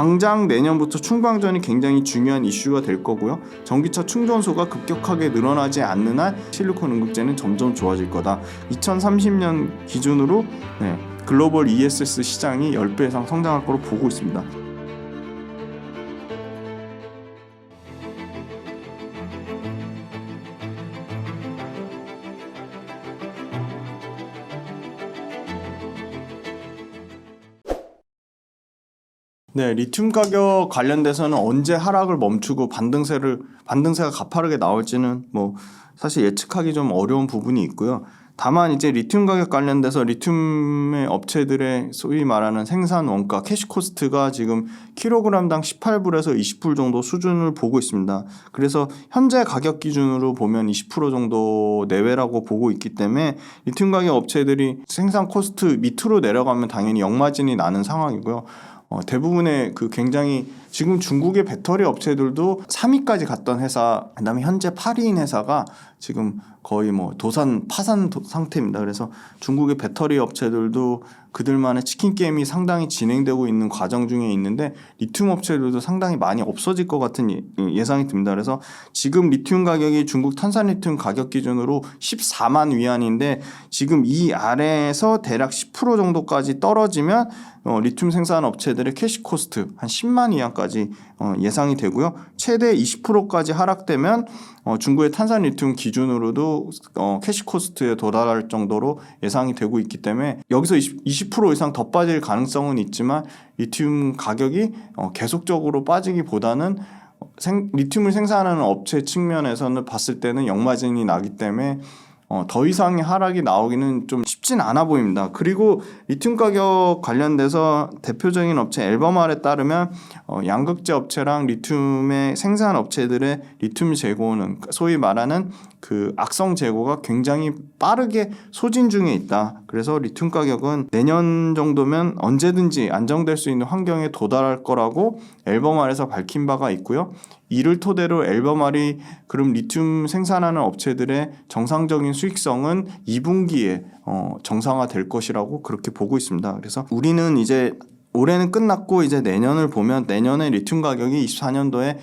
당장 내년부터 충방전이 굉장히 중요한 이슈가 될 거고요. 전기차 충전소가 급격하게 늘어나지 않는 한 실리콘 응급제는 점점 좋아질 거다. 2030년 기준으로 글로벌 ESS 시장이 10배 이상 성장할 거로 보고 있습니다. 리튬 가격 관련돼서는 언제 하락을 멈추고 반등세가 가파르게 나올지는 사실 예측하기 좀 어려운 부분이 있고요. 다만 이제 리튬 가격 관련돼서 리튬의 업체들의 소위 말하는 생산 원가 캐시 코스트가 지금 킬로그램당 18불에서 20불 정도 수준을 보고 있습니다. 그래서 현재 가격 기준으로 보면 20% 정도 내외라고 보고 있기 때문에 리튬 가격 업체들이 생산 코스트 밑으로 내려가면 당연히 역마진이 나는 상황이고요. 대부분의 굉장히 지금 중국의 배터리 업체들도 3위까지 갔던 회사, 그다음에 현재 8위인 회사가 지금 거의 도산 파산 상태입니다. 그래서 중국의 배터리 업체들도 그들만의 치킨 게임이 상당히 진행되고 있는 과정 중에 있는데 리튬 업체들도 상당히 많이 없어질 것 같은 예상이 듭니다. 그래서 지금 리튬 가격이 중국 탄산 리튬 가격 기준으로 14만 위안인데 지금 이 아래에서 대략 10% 정도까지 떨어지면 리튬 생산 업체들의 캐시 코스트 한 10만 위안까지 예상이 되고요. 최대 20%까지 하락되면 중국의 탄산 리튬 기준으로도 캐시 코스트에 도달할 정도로 예상이 되고 있기 때문에 여기서 20% 이상 더 빠질 가능성은 있지만 리튬 가격이 계속적으로 빠지기보다는 리튬을 생산하는 업체 측면에서는 봤을 때는 역마진이 나기 때문에 더 이상의 하락이 나오기는 좀 쉽진 않아 보입니다. 그리고 리튬 가격 관련돼서 대표적인 업체 앨범알에 따르면 양극재 업체랑 리튬의 생산 업체들의 리튬 재고는 소위 말하는 악성 재고가 굉장히 빠르게 소진 중에 있다. 그래서 리튬 가격은 내년 정도면 언제든지 안정될 수 있는 환경에 도달할 거라고 앨범알에서 밝힌 바가 있고요. 이를 토대로 앨범알이 그럼 리튬 생산하는 업체들의 정상적인 수익성은 2분기에 정상화될 것이라고 그렇게 보고 있습니다. 그래서 우리는 이제 올해는 끝났고 이제 내년을 보면 내년에 리튬 가격이 24년도에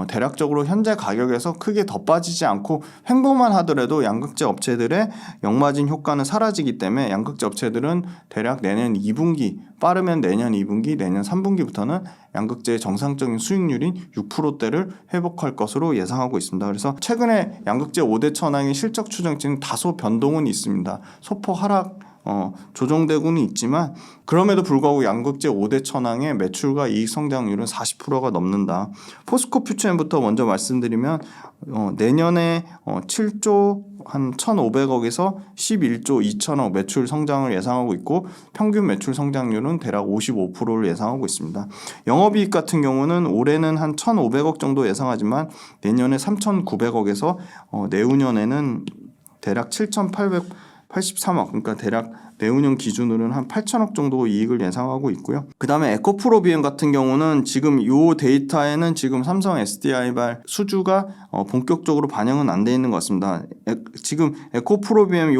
대략적으로 현재 가격에서 크게 더 빠지지 않고 횡보만 하더라도 양극재 업체들의 역마진 효과는 사라지기 때문에 양극재 업체들은 대략 내년 2분기 빠르면 내년 2분기 내년 3분기부터는 양극재의 정상적인 수익률인 6%대를 회복할 것으로 예상하고 있습니다. 그래서 최근에 양극재 5대 천왕의 실적 추정치는 다소 변동은 있습니다. 소폭 하락 조정되고는 있지만 그럼에도 불구하고 양극재 5대 천왕의 매출과 이익 성장률은 40%가 넘는다. 포스코 퓨처엠부터 먼저 말씀드리면 내년에 7조 한 1,500억에서 11조 2천억 매출 성장을 예상하고 있고 평균 매출 성장률은 대략 55%를 예상하고 있습니다. 영업이익 같은 경우는 올해는 한 1,500억 정도 예상하지만 내년에 3,900억에서 내후년에는 대략 7,883억 그러니까 대략 내후년 기준으로는 한 8천억 정도 이익을 예상하고 있고요. 그 다음에 에코프로비엠 같은 경우는 지금 이 데이터에는 지금 삼성 SDI발 수주가 본격적으로 반영은 안 돼 있는 것 같습니다. 지금 에코프로비엠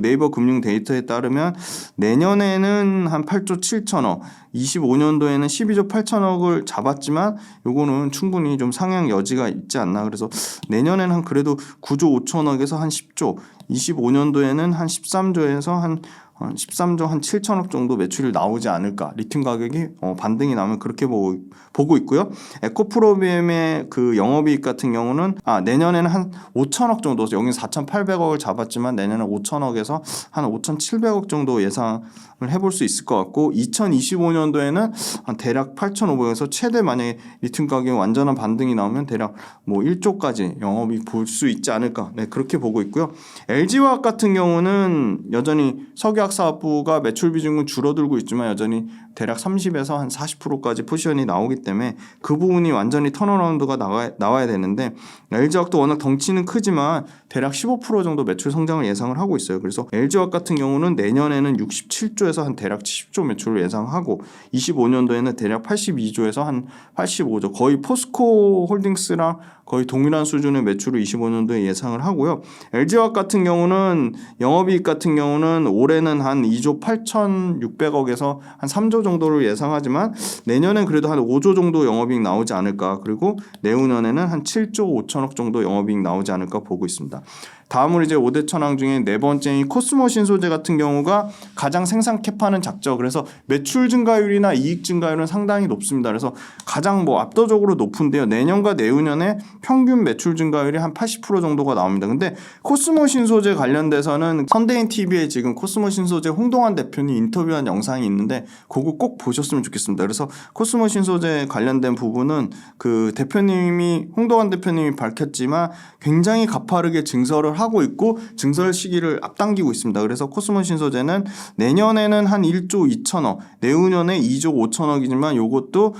네이버 금융 데이터에 따르면 내년에는 한 8조 7천억 25년도에는 12조 8천억을 잡았지만 요거는 충분히 좀 상향 여지가 있지 않나. 그래서 내년에는 한 그래도 9조 5천억에서 한 10조 25년도에는 한 13조에서 한 13조 한 7천억 정도 매출이 나오지 않을까. 리튬 가격이 반등이 나면 그렇게 보고 있고요. 에코프로비엠의 영업이익 같은 경우는 내년에는 한 5천억 정도, 여기는 4,800억을 잡았지만 내년에 5천억에서 한 5,700억 정도 예상을 해볼 수 있을 것 같고 2025년도에는 한 대략 8,500에서 최대 만약에 리튬 가격이 완전한 반등이 나오면 대략 1조까지 영업이익 볼 수 있지 않을까. 그렇게 보고 있고요. LG화학 같은 경우는 여전히 석유화학 사업부가 매출 비중은 줄어들고 있지만 여전히 대략 30에서 한 40%까지 포지션이 나오기 때문에 그 부분이 완전히 턴어라운드가 나와야 되는데 LG화학도 워낙 덩치는 크지만 대략 15% 정도 매출 성장을 예상을 하고 있어요. 그래서 LG화학 같은 경우는 내년에는 67조에서 한 대략 70조 매출을 예상하고 25년도에는 대략 82조에서 한 85조 거의 포스코 홀딩스랑 거의 동일한 수준의 매출을 25년도에 예상을 하고요. LG화학 같은 경우는 영업이익 같은 경우는 올해는 한 2조 8,600억에서 한 3조 8조 정도를 예상하지만 내년엔 그래도 한 5조 정도 영업이익 나오지 않을까. 그리고 내후년에는 한 7조 5천억 정도 영업이익 나오지 않을까 보고 있습니다. 다음으로 이제 5대 천왕 중에 네 번째인 코스모 신소재 같은 경우가 가장 생산 캐파는 작죠. 그래서 매출 증가율이나 이익 증가율은 상당히 높습니다. 그래서 가장 압도적으로 높은데요. 내년과 내후년에 평균 매출 증가율이 한 80% 정도가 나옵니다. 근데 코스모 신소재 관련돼서는 선대인 TV에 지금 코스모 신소재 홍동환 대표님 인터뷰한 영상이 있는데 그거 꼭 보셨으면 좋겠습니다. 그래서 코스모 신소재 관련된 부분은 그 대표님이 홍동환 대표님이 밝혔지만 굉장히 가파르게 증설을 하고 있고 증설 시기를 앞당기고 있습니다. 그래서 코스모 신소재는 내년에는 한 1조 2천억, 내후년에 2조 5천억이지만 이것도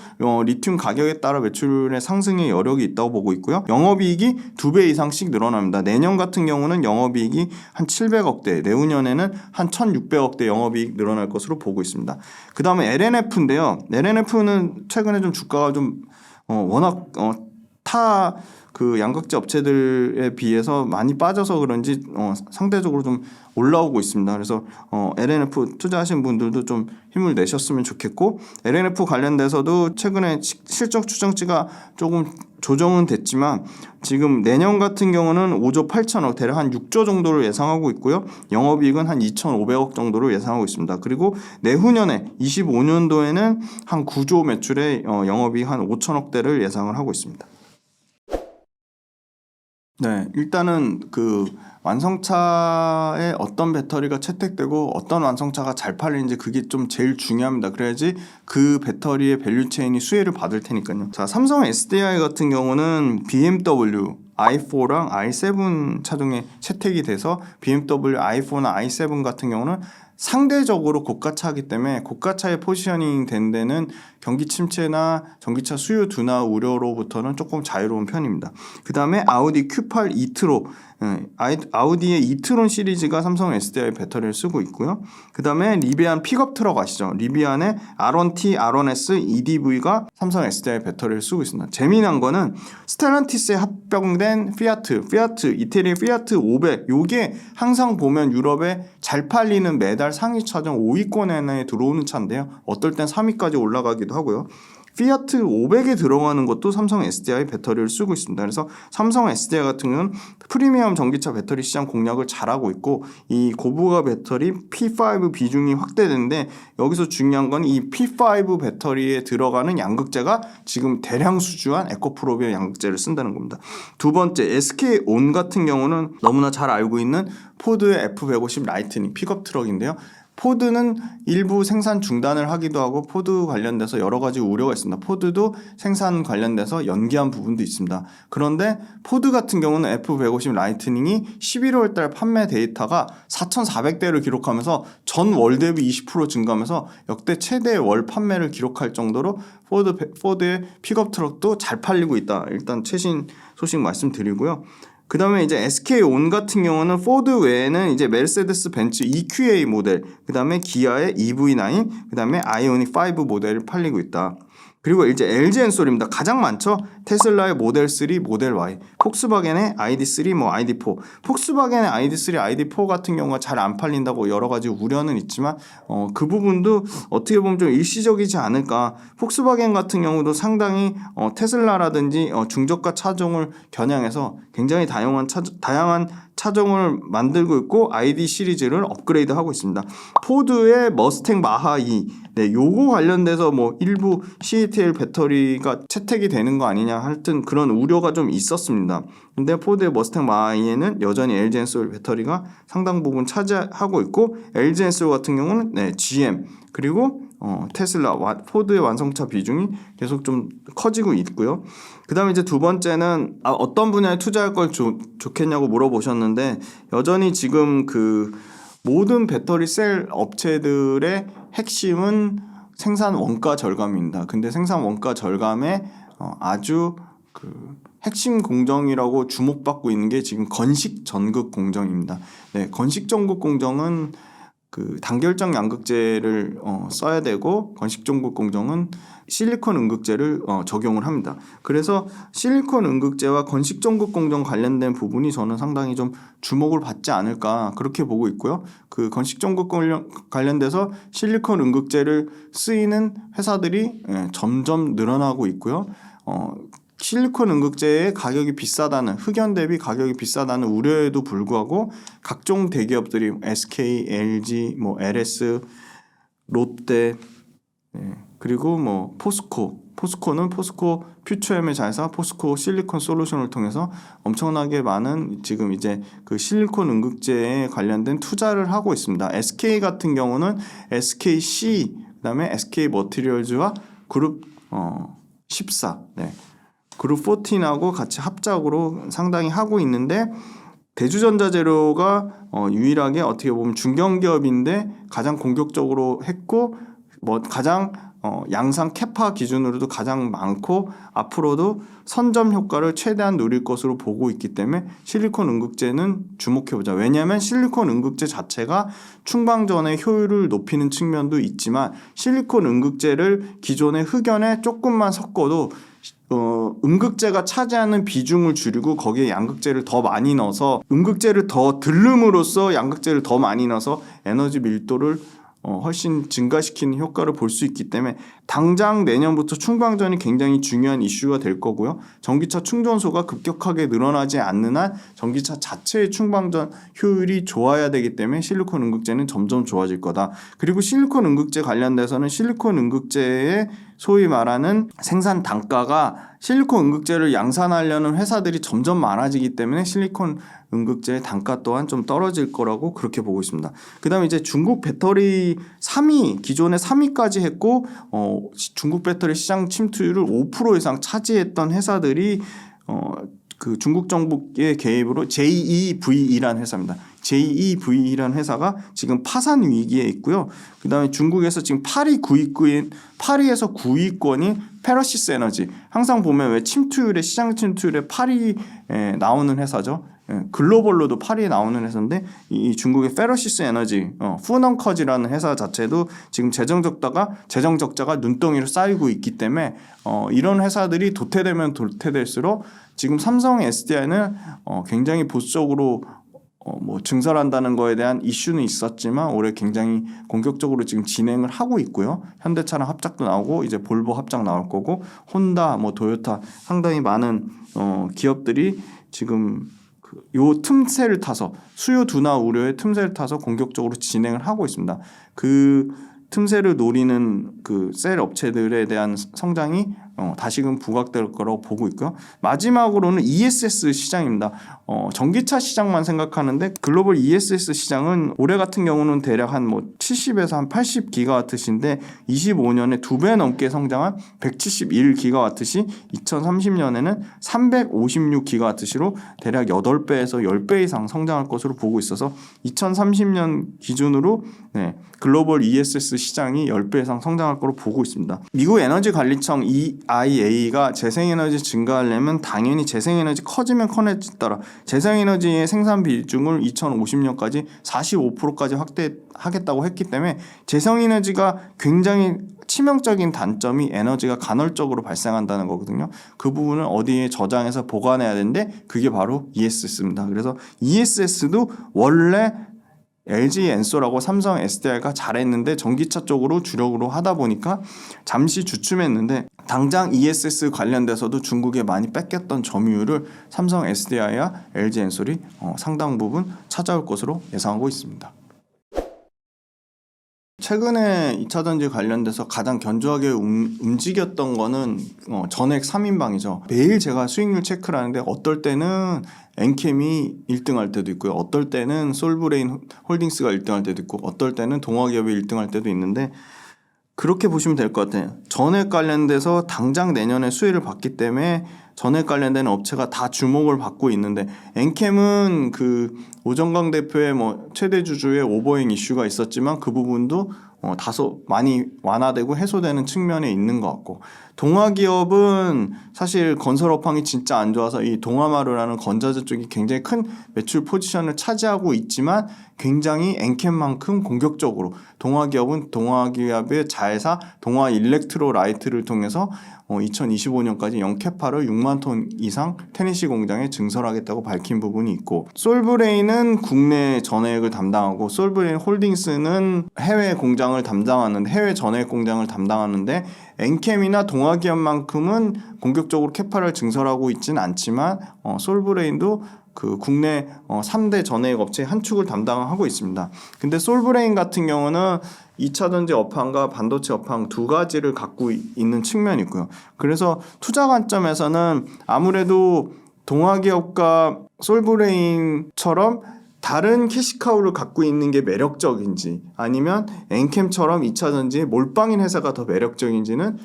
리튬 가격에 따라 매출의 상승의 여력이 있다고 보고 있고요. 영업이익이 2배 이상씩 늘어납니다. 내년 같은 경우는 영업이익이 한 700억대, 내후년에는 한 1,600억대 영업이익 늘어날 것으로 보고 있습니다. 그 다음에 LNF인데요. LNF는 최근에 좀 주가가 좀 워낙 타 그 양극재 업체들에 비해서 많이 빠져서 그런지 상대적으로 좀 올라오고 있습니다. 그래서 LNF 투자하신 분들도 좀 힘을 내셨으면 좋겠고 LNF 관련돼서도 최근에 실적 추정치가 조금 조정은 됐지만 지금 내년 같은 경우는 5조 8천억 대략 한 6조 정도를 예상하고 있고요. 영업이익은 한 2,500억 정도로 예상하고 있습니다. 그리고 내후년에 25년도에는 한 9조 매출에 영업이익 한 5천억대를 예상을 하고 있습니다. 네, 일단은 그 완성차에 어떤 배터리가 채택되고 어떤 완성차가 잘 팔리는지 그게 좀 제일 중요합니다. 그래야지 그 배터리의 밸류체인이 수혜를 받을 테니까요. 자, 삼성 SDI 같은 경우는 BMW i4랑 i7 차종에 채택이 돼서 BMW i4나 i7 같은 경우는 상대적으로 고가차이기 때문에 고가차에 포지셔닝 된 데는 경기 침체나 전기차 수요 둔화 우려로부터는 조금 자유로운 편입니다. 그 다음에 아우디 Q8 e-tron, 아우디의 e-tron 시리즈가 삼성 SDI 배터리를 쓰고 있고요. 그 다음에 리비안 픽업 트럭 아시죠? 리비안의 R1T, R1S, EDV가 삼성 SDI 배터리를 쓰고 있습니다. 재미난 거는 스텔란티스에 합병된 피아트, 이태리 피아트 500 요게 항상 보면 유럽에 잘 팔리는 매달 상위 차종 5위권에 들어오는 차인데요. 어떨 땐 3위까지 올라가기도 하고요. 피아트 500에 들어가는 것도 삼성 SDI 배터리를 쓰고 있습니다. 그래서 삼성 SDI 같은 경우는 프리미엄 전기차 배터리 시장 공략을 잘하고 있고 이 고부가 배터리 P5 비중이 확대되는데 여기서 중요한 건 이 P5 배터리에 들어가는 양극재가 지금 대량 수주한 에코프로비의 양극재를 쓴다는 겁니다. 두 번째 SK온 같은 경우는 너무나 잘 알고 있는 포드의 F150 라이트닝 픽업 트럭인데요. 포드는 일부 생산 중단을 하기도 하고 포드 관련돼서 여러 가지 우려가 있습니다. 포드도 생산 관련돼서 연기한 부분도 있습니다. 그런데 포드 같은 경우는 F150 라이트닝이 11월 달 판매 데이터가 4,400대를 기록하면서 전 월 대비 20% 증가하면서 역대 최대 월 판매를 기록할 정도로 포드의 픽업 트럭도 잘 팔리고 있다. 일단 최신 소식 말씀드리고요. 그 다음에 이제 SK온 같은 경우는 포드 외에는 이제 메르세데스 벤츠 EQA 모델, 그 다음에 기아의 EV9, 그 다음에 아이오닉 5 모델을 팔리고 있다. 그리고 이제 LG 엔솔입니다. 가장 많죠. 테슬라의 모델 3, 모델 Y, 폭스바겐의 ID3, ID4. 폭스바겐의 ID3, ID4 같은 경우가 잘 안 팔린다고 여러 가지 우려는 있지만 그 부분도 어떻게 보면 좀 일시적이지 않을까. 폭스바겐 같은 경우도 상당히 테슬라라든지 중저가 차종을 겨냥해서 굉장히 다양한 차종을 만들고 있고 ID 시리즈를 업그레이드하고 있습니다. 포드의 머스탱 마하 2, 네, 요거 관련돼서 일부 CATL 배터리가 채택이 되는 거 아니냐 하여튼 그런 우려가 좀 있었습니다. 근데 포드의 머스탱 마하 2에는 여전히 LG 엔솔 배터리가 상당 부분 차지하고 있고 LG 엔솔 같은 경우는 GM 그리고 테슬라, 포드의 완성차 비중이 계속 좀 커지고 있고요. 그 다음에 이제 두 번째는 어떤 분야에 투자할 걸 좋겠냐고 물어보셨는데 여전히 지금 그 모든 배터리 셀 업체들의 핵심은 생산 원가 절감입니다. 근데 생산 원가 절감에 아주 그 핵심 공정이라고 주목받고 있는 게 지금 건식 전극 공정입니다. 네, 건식 전극 공정은 그 단결적 양극재를 써야 되고 건식종극공정은 실리콘 음극재를 적용을 합니다. 그래서 실리콘 음극재와 건식종극공정 관련된 부분이 저는 상당히 좀 주목을 받지 않을까 그렇게 보고 있고요. 그 건식종극 관련돼서 실리콘 음극재를 쓰이는 회사들이 점점 늘어나고 있고요. 실리콘 음극재의 가격이 비싸다는 흑연 대비 가격이 비싸다는 우려에도 불구하고 각종 대기업들이 SK, LG, LS, 롯데 그리고 포스코는 포스코 퓨처엠의 자회사 포스코 실리콘 솔루션을 통해서 엄청나게 많은 지금 이제 그 실리콘 음극재에 관련된 투자를 하고 있습니다. SK 같은 경우는 SKC 그다음에 SK 머티리얼즈와 그룹 14 그룹 14하고 같이 합작으로 상당히 하고 있는데 대주전자재료가 유일하게 어떻게 보면 중견기업인데 가장 공격적으로 했고 가장 양산 캐파 기준으로도 가장 많고 앞으로도 선점 효과를 최대한 누릴 것으로 보고 있기 때문에 실리콘 음극재는 주목해보자. 왜냐하면 실리콘 음극재 자체가 충방전의 효율을 높이는 측면도 있지만 실리콘 음극재를 기존의 흑연에 조금만 섞어도 음극재가 차지하는 비중을 줄이고 거기에 양극재를 더 많이 넣어서 음극재를 더 들름으로써 양극재를 더 많이 넣어서 에너지 밀도를 훨씬 증가시키는 효과를 볼 수 있기 때문에 당장 내년부터 충방전이 굉장히 중요한 이슈가 될 거고요. 전기차 충전소가 급격하게 늘어나지 않는 한 전기차 자체의 충방전 효율이 좋아야 되기 때문에 실리콘 음극재는 점점 좋아질 거다. 그리고 실리콘 음극재 관련돼서는 실리콘 음극재의 소위 말하는 생산 단가가 실리콘 음극재를 양산하려는 회사들이 점점 많아지기 때문에 실리콘 음극재의 단가 또한 좀 떨어질 거라고 그렇게 보고 있습니다. 그 다음에 이제 중국 배터리 3위, 기존에 3위까지 했고 중국 배터리 시장 침투율을 5% 이상 차지했던 회사들이 그 중국 정부의 개입으로 JEV라는 회사입니다. JEV라는 회사가 지금 파산 위기에 있고요. 그 다음에 중국에서 지금 8위에서 9위권이 페러시스 에너지. 항상 보면 왜 시장 침투율에 8위에 나오는 회사죠. 글로벌로도 8위에 나오는 회사인데 이 중국의 페러시스 에너지, 푸넌커지라는 회사 자체도 지금 재정 적자가 눈덩이로 쌓이고 있기 때문에 이런 회사들이 도태되면 도태될수록 지금 삼성 SDI는 굉장히 보수적으로 증설한다는 거에 대한 이슈는 있었지만 올해 굉장히 공격적으로 지금 진행을 하고 있고요. 현대차랑 합작도 나오고 이제 볼보 합작 나올 거고 혼다, 토요타 상당히 많은 기업들이 지금 요 틈새를 타서 수요 둔화 우려의 틈새를 타서 공격적으로 진행을 하고 있습니다. 그 틈새를 노리는 그 셀 업체들에 대한 성장이 다시금 부각될 거라고 보고 있고요. 마지막으로는 ESS 시장입니다. 전기차 시장만 생각하는데 글로벌 ESS 시장은 올해 같은 경우는 대략 한 70에서 한 80기가와트시인데 25년에 2배 넘게 성장한 171기가와트시 2030년에는 356기가와트시로 대략 8배에서 10배 이상 성장할 것으로 보고 있어서 2030년 기준으로 글로벌 ESS 시장이 10배 이상 성장할 것으로 보고 있습니다. 미국 에너지관리청 EIA가 재생에너지 증가하려면 당연히 재생에너지 커지면 커질에 따라 재생에너지의 생산 비중을 2050년까지 45%까지 확대하겠다고 했기 때문에 재생에너지가 굉장히 치명적인 단점이 에너지가 간헐적으로 발생한다는 거거든요. 그 부분을 어디에 저장해서 보관해야 되는데 그게 바로 ESS입니다. 그래서 ESS도 원래 LG 엔솔하고 삼성 SDI가 잘했는데 전기차 쪽으로 주력으로 하다 보니까 잠시 주춤했는데 당장 ESS 관련돼서도 중국에 많이 뺏겼던 점유율을 삼성 SDI와 LG 엔솔이 상당 부분 찾아올 것으로 예상하고 있습니다. 최근에 2차전지 관련돼서 가장 견조하게 움직였던 거는 전액 3인방이죠. 매일 제가 수익률 체크를 하는데 어떨 때는 엔캠이 1등할 때도 있고요. 어떨 때는 솔브레인 홀딩스가 1등할 때도 있고 어떨 때는 동화기업이 1등할 때도 있는데 그렇게 보시면 될 것 같아요. 전액 관련돼서 당장 내년에 수혜를 받기 때문에 전액 관련된 업체가 다 주목을 받고 있는데 엔캠은 그 오정강 대표의 최대 주주의 오버행 이슈가 있었지만 그 부분도 다소 많이 완화되고 해소되는 측면에 있는 것 같고, 동아기업은 사실 건설 업황이 진짜 안 좋아서 이 동아마루라는 건자재 쪽이 굉장히 큰 매출 포지션을 차지하고 있지만 굉장히 엔캠만큼 공격적으로 동아기업은 동아기업의 자회사 동아일렉트로라이트를 통해서 2025년까지 연캐파를 6만 톤 이상 테네시 공장에 증설하겠다고 밝힌 부분이 있고, 솔브레인은 국내 전해액을 담당하고 솔브레인 홀딩스는 해외 공장을 담당하는데 해외 전해액 공장을 담당하는데 엔캠이나 동아기업만큼은 공격적으로 캐파를 증설하고 있지는 않지만 솔브레인도 그 국내 3대 전해액 업체 한 축을 담당하고 있습니다. 근데 솔브레인 같은 경우는 2차 전지 업황과 반도체 업황 두 가지를 갖고 있는 측면이 있고요. 그래서 투자 관점에서는 아무래도 동아기업과 솔브레인처럼 다른 캐시카우를 갖고 있는 게 매력적인지 아니면 엔캠처럼 2차 전지의 몰빵인 회사가 더 매력적인지는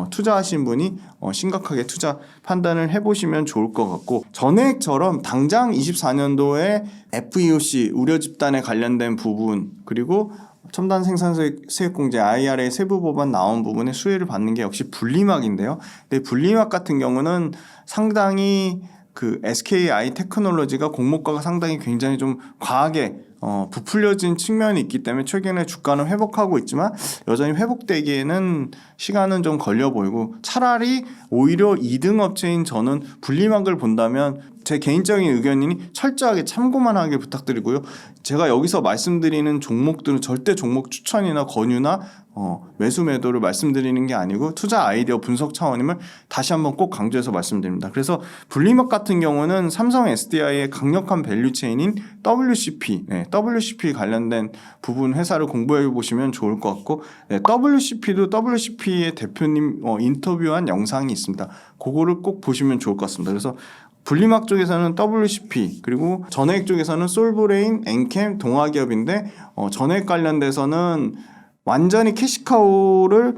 투자하신 분이 심각하게 투자 판단을 해보시면 좋을 것 같고, 전액처럼 당장 24년도에 FEOC 우려 집단에 관련된 부분 그리고 첨단 생산소액공제 IRA 세부 법안 나온 부분에 수혜를 받는 게 역시 분리막인데요. 근데 분리막 같은 경우는 상당히 그 SKI 테크놀로지가 공모가가 상당히 굉장히 좀 과하게 부풀려진 측면이 있기 때문에 최근에 주가는 회복하고 있지만 여전히 회복되기에는 시간은 좀 걸려 보이고, 차라리 오히려 2등 업체인 저는 분리막을 본다면 제 개인적인 의견이니 철저하게 참고만 하길 부탁드리고요. 제가 여기서 말씀드리는 종목들은 절대 종목 추천이나 권유나 매수 매도를 말씀드리는 게 아니고 투자 아이디어 분석 차원임을 다시 한번 꼭 강조해서 말씀드립니다. 그래서 분리막 같은 경우는 삼성 SDI의 강력한 밸류체인인 WCP 관련된 부분 회사를 공부해 보시면 좋을 것 같고, WCP도 WCP의 대표님 인터뷰한 영상이 있습니다. 그거를 꼭 보시면 좋을 것 같습니다. 그래서 분리막 쪽에서는 WCP 그리고 전해액 쪽에서는 솔브레인, 엔캠, 동아기업인데 전해액 관련돼서는 완전히 캐시카우를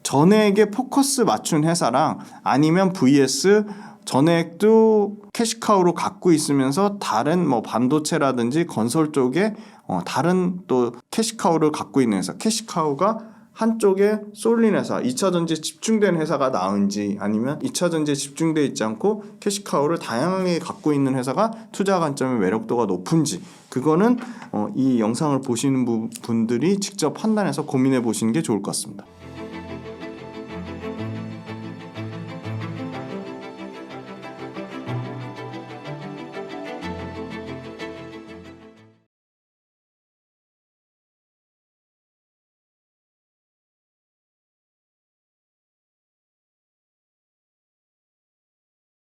전해액에 포커스 맞춘 회사랑 아니면 vs 전해액도 캐시카우로 갖고 있으면서 다른 뭐 반도체라든지 건설 쪽에 다른 또 캐시카우를 갖고 있는 회사, 캐시카우가 한쪽에 쏠린 회사, 2차 전지에 집중된 회사가 나은지 아니면 2차 전지에 집중되어 있지 않고 캐시카우를 다양하게 갖고 있는 회사가 투자 관점의 매력도가 높은지, 그거는 이 영상을 보시는 분들이 직접 판단해서 고민해 보시는 게 좋을 것 같습니다.